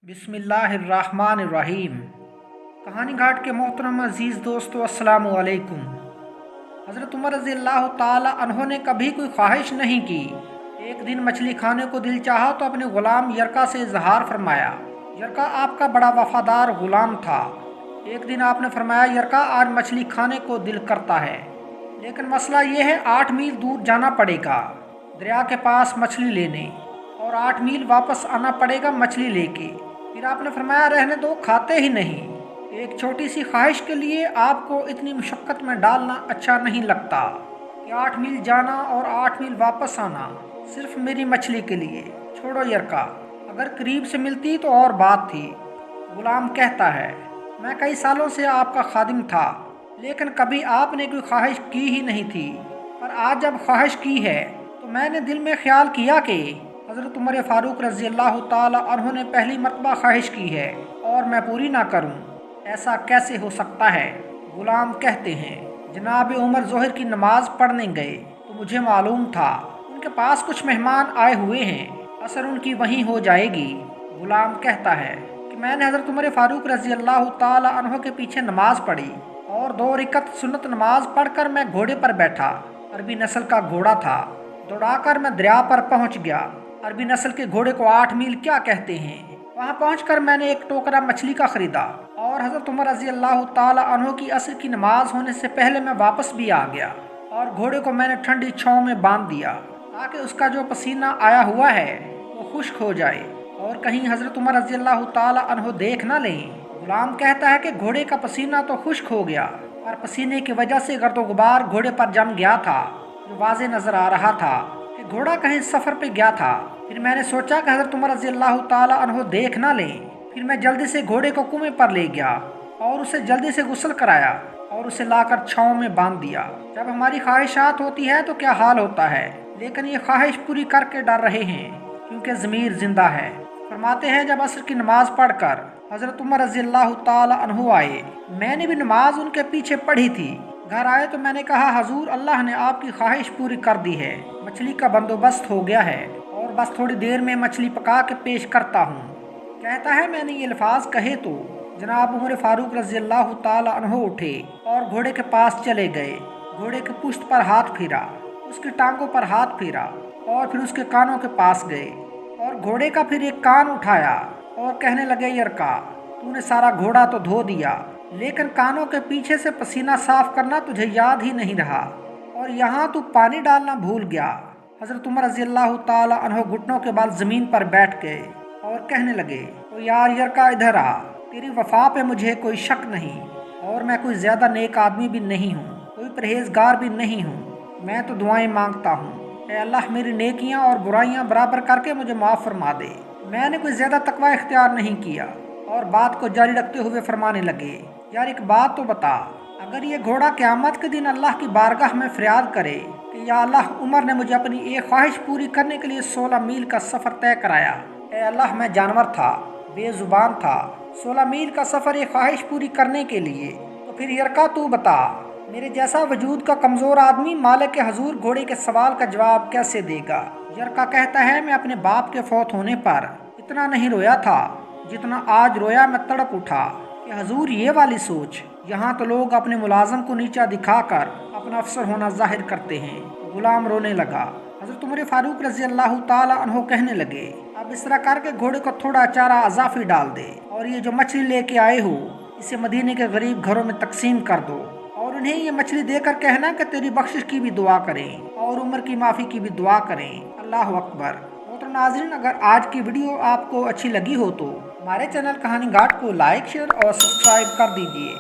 बिस्मिल्लाहिर्रहमानिर्रहीम। कहानी घाट के मोहतरम अज़ीज़ दोस्तों, अस्सलामु अलैकुम। हज़रत उमर रज़ी अल्लाह ताला अन्हो ने कभी कोई ख्वाहिश नहीं की। एक दिन मछली खाने को दिल चाहा तो अपने ग़ुलाम यरका से इजहार फरमाया। यरका आपका बड़ा वफ़ादार ग़ुलाम था। एक दिन आपने फरमाया, यरका आज मछली खाने को दिल करता है, लेकिन मसला ये है 8 मील दूर जाना पड़ेगा दरिया के पास मछली लेने, और 8 मील वापस आना पड़ेगा मछली लेके। फिर आपने फरमाया, रहने दो, खाते ही नहीं। एक छोटी सी ख्वाहिश के लिए आपको इतनी मुशक्क़त में डालना अच्छा नहीं लगता कि 8 मील जाना और 8 मील वापस आना सिर्फ मेरी मछली के लिए। छोड़ो यरका, अगर करीब से मिलती तो और बात थी। ग़ुलाम कहता है, मैं कई सालों से आपका खादिम था, लेकिन कभी आपने कोई ख्वाहिश की ही नहीं थी, पर आज जब ख्वाहिश की है तो मैंने दिल में ख्याल किया कि हज़रत उमर फ़ारूक रज़ी अल्लाह ताला अन्हो ने पहली मरतबा ख्वाहिश की है और मैं पूरी ना करूं। ऐसा कैसे हो सकता है? ग़ुलाम कहते हैं, जनाब उमर ज़ोहर की नमाज़ पढ़ने गए तो मुझे मालूम था उनके पास कुछ मेहमान आए हुए हैं, असर उनकी वहीं हो जाएगी। ग़ुलाम कहता है कि मैंने हज़रत उमर फ़ारूक रज़ी अल्लाह ताला अन्हो के पीछे नमाज़ पढ़ी और 2 रकअत सुन्नत नमाज पढ़कर मैं घोड़े पर बैठा। अरबी नस्ल का घोड़ा था। दौड़ाकर मैं दरिया पर पहुंच गया। अरबी नस्ल के घोड़े को 8 मील क्या कहते हैं। वहां पहुंचकर मैंने एक टोकरा मछली का खरीदा और हज़रत उमर रज़ी अल्लाह ताला अन्हो की असर की नमाज होने से पहले मैं वापस भी आ गया और घोड़े को मैंने ठंडी छांव में बांध दिया ताकि उसका जो पसीना आया हुआ है वो खुश्क हो जाए और कहीं हज़रत उमर रज़ी अल्लाह ताला अन्हो देख ना लें। ग़ुलाम कहता है कि घोड़े का पसीना तो खुश्क हो गया, पर पसीने की वजह से गर्दो गुबार घोड़े पर जम गया था, जो वाज़े नज़र आ रहा था कि घोड़ा कहीं सफ़र पे गया था। फिर मैंने सोचा कि हज़रत उमर रज़ी अल्लाह ताला अन्हो देख ना लें। फिर मैं जल्दी से घोड़े को कुएं पर ले गया और उसे जल्दी से गुस्ल कराया और उसे लाकर छांव में बांध दिया। जब हमारी ख्वाहिशात होती है तो क्या हाल होता है, लेकिन ये ख्वाहिश पूरी करके डर रहे हैं क्योंकि ज़मीर जिंदा है। फरमाते हैं, जब असर की नमाज पढ़कर हज़रत उमर रज़ी अल्लाह ताला अन्हो आए, मैंने भी नमाज उनके पीछे पढ़ी थी। घर आए तो मैंने कहा, हजूर, अल्लाह ने आपकी ख्वाहिश पूरी कर दी है, मछली का बंदोबस्त हो गया है और बस थोड़ी देर में मछली पका के पेश करता हूँ। कहता है, मैंने ये अल्फाज कहे तो जनाब उमर फ़ारूक रज़ी अल्लाह ताला अन्हो उठे और घोड़े के पास चले गए। घोड़े के पुश्त पर हाथ फेरा, उसकी टांगों पर हाथ फेरा और फिर उसके कानों के पास गए और घोड़े का फिर एक कान उठाया और कहने लगे, यरका, तूने सारा घोड़ा तो धो दिया, लेकिन कानों के पीछे से पसीना साफ करना तुझे याद ही नहीं रहा और यहाँ तू पानी डालना भूल गया। हज़रत उमर रज़ी अल्लाह ताला अन्हो घुटनों के बल ज़मीन पर बैठ गए और कहने लगे, तो यार यरका, इधर आ, तेरी वफ़ा पे मुझे कोई शक नहीं और मैं कोई ज़्यादा नेक आदमी भी नहीं हूँ, कोई परहेज़गार भी नहीं हूँ। मैं तो दुआएं मांगता हूँ, ऐ अल्लाह, मेरी नेकियाँ और बुराइयाँ बराबर करके मुझे माफ़ फरमा दे। मैंने कोई ज़्यादा तकवा इख्तियार नहीं किया। और बात को जारी रखते हुए फरमाने लगे, यार एक बात तो बता, अगर ये घोड़ा क़यामत के दिन अल्लाह की बारगाह में फरियाद करे कि या अल्लाह, उमर ने मुझे अपनी एक ख्वाहिश पूरी करने के लिए 16 मील का सफ़र तय कराया। ए अल्लाह, मैं जानवर था, बेज़ुबान था, 16 मील का सफ़र एक ख्वाहिश पूरी करने के लिए, तो फिर यरका तू बता, मेरे जैसा वजूद का कमज़ोर आदमी मालिक के हजूर घोड़े के सवाल का जवाब कैसे देगा। यरका कहता है, मैं अपने बाप के फौत होने पर इतना नहीं रोया था जितना आज रोया। मैं तड़प उठा कि हजूर, ये वाली सोच, यहाँ तो लोग अपने मुलाजम को नीचा दिखाकर अपना अफसर होना जाहिर करते हैं। गुलाम रोने लगा। हज़रत उमर फ़ारूक रज़ी अल्लाह ताला अन्हो कहने लगे, अब इस तरह करके घोड़े को थोड़ा चारा अजाफी डाल दे और ये जो मछली लेके आए हो इसे मदीने के गरीब घरों में तकसीम कर दो और उन्हें ये मछली देकर कहना कि तेरी बख्शिश की भी दुआ करें और उम्र की माफ़ी की भी दुआ करें। अल्लाह अकबर। मोहतरम नाज़रीन, अगर आज की वीडियो आपको अच्छी लगी हो तो हमारे चैनल कहानी घाट को लाइक, शेयर और सब्सक्राइब कर दीजिए।